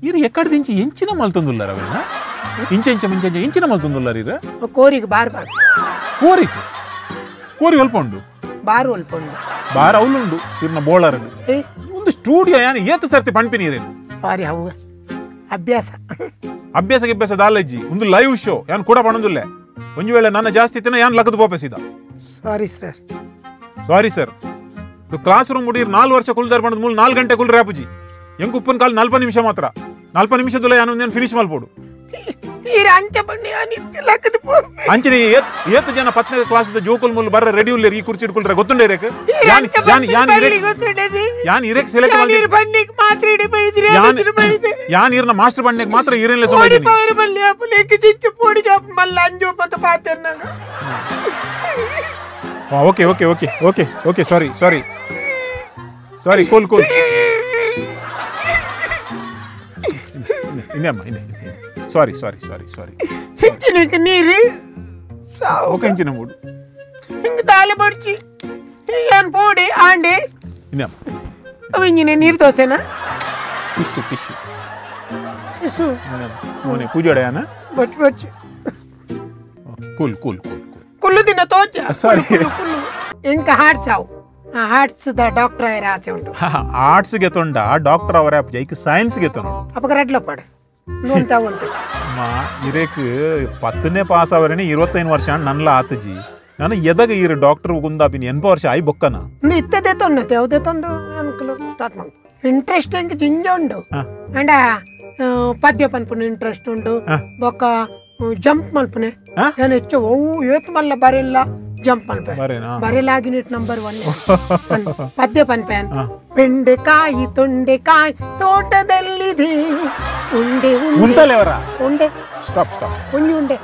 ಇರು ಎಕ್ಕಡ ದಿಂಚಿ ಎಂಚಿನ ಮಲ್ತೊಂದುಲ್ಲಾರ ಅವೇನ ಎಂಚಿನ ಮಲ್ತೊಂದುಲ್ಲಾರ ಇರ ಕೋರಿಗೆ ಬಾರ್ ಬಾರ್ ಕೋರಿ ಒಲ್ಪುಂಡು ಬಾರ್ ಒಲ್ಪುಂಡು ಬಾರ್ ಅವಳುಂಡು ಇರ್ನ ಬೋಳಾರಡು ಒಂದು ಸ್ಟುಡಿಯೋ ಯಾನು ಏತು ಸರ್ತಿ ಪಂಪಿನಿ ಇರೇನು ಸಾರಿ ಅವು ಅಭ್ಯಾಸ ದಾಲಜ್ಜಿ ಒಂದು ಲೈವ್ ಶೋ ಯಾನು ಕೂಡ ಪಣಂದುಲ್ಲ ಒಂದು ವೇಳೆ ನನ್ನ ಜಾಸ್ತಿ ತಿನ್ನ ಯಾನು ಲಗದು ಪೋಪೆಸಿದ ಸಾರಿ ಸರ್ ಕ್ಲಾಸ್ ರೂಮ್ ಮುಡಿರ್ 4 ವರ್ಷ ಕುಲ್ದಾರ್ ಬಂದ್ ಮೂಲ 4 ಗಂಟೆ ಕುಲ್ ರ್ಯಾಪುಜಿ ಎಂಕ್ ಉಪ್ಪನ್ ಕಾಲ್ 40 ನಿಮಿಷ ಮಾತ್ರ 40 ನಿಮಿಷದಲ್ಲ ಯಾನು ಫಿನಿಶ್ ಮಾಡ್ಬೋದು ಅಂಚನೆ ಏತ್ ಜನ 10ನೇ ಕ್ಲಾಸ್ ಜೋಕುಲ್ ಮೂಲ ಬರ್ರ ರೆಡಿ ಉಲ್ಲೇರಿ ಈ ಕುರ್ಚಿ ಇಟ್ಕೊಳ್ರೆ ಗೊತ್ತುಂಡೆ ಇರಕ್ಕೆ ಯಾನ್ ಇರಕ್ಕೆ ಸೆಲೆಕ್ಟ್ ಮಾಡಿ ಯಾನ್ ಇರ್ನ ಮಾಸ್ಟರ್ ಬಂಡೆಗೆ ಮಾತ್ರ ಇರಲ್ಲ ಓಕೆ ಸಾರಿ ಕೂಲ್ ಸಾರಿ ನೀರು ಓಕೆ ಇಂಚಿನ ಮೂಡು ಹಿಂಗೆ ದಾಲೆ ಬಡ್ಚಿ ಏನ್ ಪೋಡಿ ಆಂಡಿ ಅವು ಇಂಜಿನ ನೀರು ದೋಸೆನಾ ಟಿಶ್ಯೂ ಮೋನೆ ಪೂಜಾಡಯಾನ ಬಚ್ಚ ಕೂಲ್ ಕುಲ್ಲು ದಿನ ತೋಚ ಸಾರಿ ಇಂಕ ಹಾಡ್ಸಾವು ಹಾರ್ಟ್ಸ್ ದ ಡಾಕ್ಟರ್ ಆಯರ ಆಸೆ ಉಂಟು ಆರ್ಟ್ಸ್ ಗೆ ತೊಂಡ ಡಾಕ್ಟರ್ ಅವರ ಜೈಕ್ ಸೈನ್ಸ್ ಗೆ ತೊಂಡ ಅಪಕ ರೆಡ್ಲ ಪಡೆ ನೋಂತ ಒಂತೆ ಮಾ ಇರೇಕ್ 10ನೇ ಪಾಸ್ ಅವರನೇ 25 ವರ್ಷ ನನ್ನಲ ಆತಜಿ ನಾನು ಎದಗ ಇರು ಡಾಕ್ಟರ್ ಗುಂದಾಪಿನಿ 80 ವರ್ಷ ಆಯ್ ಬೊಕ್ಕನ ಇತ್ತದೇ ತೊನ್ನತೆ ಯಾವುದೇ ತೊಂದು ಅನ್ಕಲು ಸ್ಟಾರ್ಟ್ ಮಾಡು ಇಂಟ್ರೆಸ್ಟ್ ಎಂಕ್ ಜಿಂಜ ಉಂಡು ಅಂಡ ಪದ್ಯ ಪನ್ಪುನ ಇಂಟ್ರೆಸ್ಟ್ ಉಂಡು ಬೊಕ್ಕ ಜಂಪ್ ಮಲ್ಪನೆ ನಾನು ಹೆಚ್ಚು ಓವು ಏತ್ ಮಲ್ಲ ಬರೆಲ್ಲ ಜಂಪ್ ಮಲ್ಪೆ ಬರೆಲಾಗಿನಿಟ್ ನಂಬರ್ 1 ಪದ್ಯ ಪನ್ಪೆನ್ ಬೆಂಡೆಕಾಯಿ ತೊಂಡೆಕಾಯಿ ತೋಟದಲ್ಲಿದೆ ಉಂಡೆ ಉಂಟಲೆ ಅವರ ಉಂಡೆ ಸ್ಟಾಪ್ ಉಂಡೆ